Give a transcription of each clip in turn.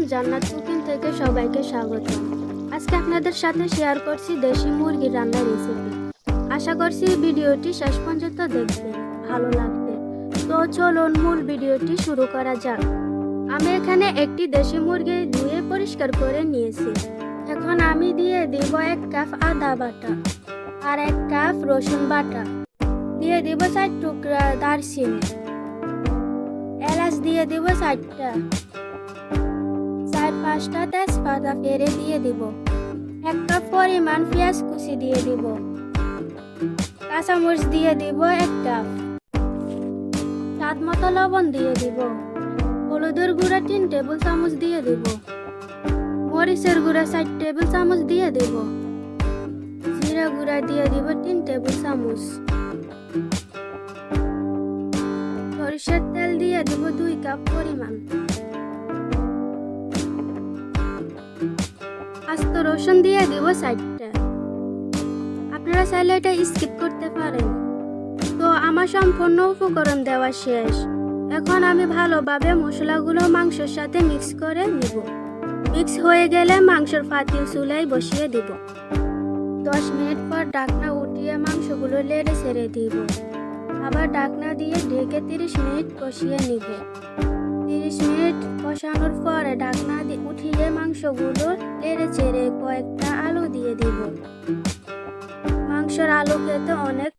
গতম-Jannat cooking থেকে সবাইকে স্বাগত। আজকে আপনাদের সাথে শেয়ার করছি দেশি মুরগি রান্নার রেসিপি। আশা করছি ভিডিওটি শেষ পর্যন্ত দেখবেন, ভালো লাগবে। তো চলুন মূল ভিডিওটি শুরু করা যাক। আমি এখানে একটি দেশি মুরগি ধুয়ে পরিষ্কার করে নিয়েছি। এখন আমি দিয়ে দিব 1 কাপ আদা বাটা আর 1 কাপ রসুন বাটা, দিয়ে দিব 4 টুকরা দারচিনি, এলাচ দিয়ে দিব 4টা, 4-5টা তেজপাতা ফেড়ে দিয়ে দিব, 1 কাপ পরিমাণ পেঁয়াজ কুচি দিয়ে দিব, কাঁচামরিচ দিয়ে দিব 1 কাপ, স্বাদ মতো লবণ দিয়ে দিব, হলুদের গুঁড়া 3 টেবিল চামচ দিয়ে দিব, মরিচের গুঁড়া 4 টেবিল চামচ দিয়ে দিব, জিরা গুঁড়া দিয়ে দিব 3 টেবিল চামচ, সরিষার তেল দিয়ে দিব 2 কাপ পরিমাণ, আস্ত রসুন দিয়ে দিব 4টা। আপনারা চাইলে এটা স্কিপ করতে পারেন। তো আমার সম্পূর্ণ উপকরণ দেওয়া শেষ। এখন আমি ভালোভাবে মশলাগুলো মাংসের সাথে মিক্স করে নিব। মিক্স হয়ে গেলে মাংসের পাতিল চুলায় বসিয়ে দিব। 10 মিনিট পর ঢাকনা উঠিয়ে মাংসগুলো নেড়ে ছেড়ে দিব। আবার ঢাকনা দিয়ে ঢেকে 30 মিনিট কষিয়ে নিব। 30 মিনিট কষানোর পরে ঢাকনা দিয়ে উঠিয়ে মাংসগুলো নেড়ে চেড়ে কয়েকটা আলু দিয়ে দিব। মাংসের আলু খেতে অনেক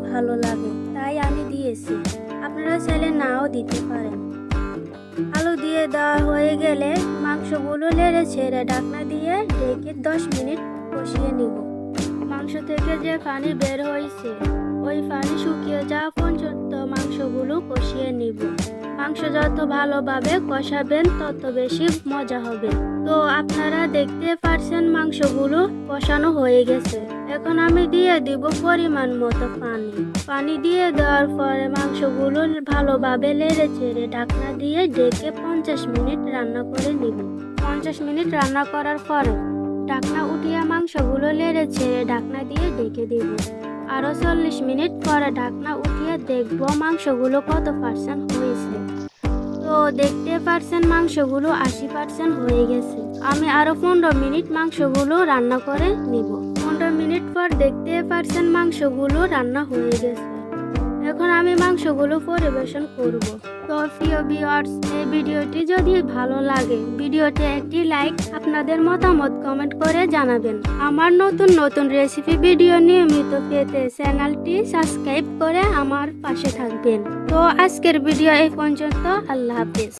ভালো লাগে, তাই আমি দিয়েছি। আপনারা চাইলে নাও দিতে পারেন। আলু দিয়ে দেওয়া হয়ে গেলে মাংসগুলো নেড়ে ছেড়ে ঢাকনা দিয়ে ঢেকে 10 মিনিট কষিয়ে নিব। মাংস থেকে যে পানি বের হয়েছে ওই পানি শুকিয়ে যাওয়া পর্যন্ত মাংসগুলো কষিয়ে নিব। মাংস যত ভালোভাবে কষাবেন তত বেশি মজা হবে। তো আপনারা দেখতে পারছেন মাংসগুলো কষানো হয়ে গেছে। এখন আমি দিয়ে দিব পরিমাণ মতো পানি। পানি দিয়ে দেওয়ার পরে মাংসগুলো ভালোভাবে নেড়ে চেড়ে ঢাকনা দিয়ে ঢেকে 50 মিনিট রান্না করে নিব। 50 মিনিট রান্না করার পরে ঢাকনা উঠিয়ে মাংসগুলো নেড়ে ছেড়ে ঢাকনা দিয়ে ঢেকে দিব। আরো 40 মিনিট পরে ঢাকনা উঠিয়ে দেখব মাংসগুলো কত পার্সেন্ট হয়েছে। তো দেখতে পারছেন মাংসগুলো 80% হয়ে গেছে। আমি আরো 15 মিনিট মাংসগুলো রান্না করে নিব। 15 মিনিট পর দেখতে পারছেন মাংসগুলো রান্না হয়ে গেছে। এখন আমি মাংসগুলো পরিবেশন করব। তো প্রিয় ভিউয়ার্স, এই ভিডিওটি যদি ভালো লাগে ভিডিওতে একটি লাইক, আপনাদের মতামত কমেন্ট করে জানাবেন। আমার নতুন নতুন রেসিপি ভিডিও নিয়মিত পেতে চ্যানেলটি সাবস্ক্রাইব করে আমার পাশে থাকবেন। তো আজকের ভিডিও এই পর্যন্ত। আল্লাহ হাফেজ।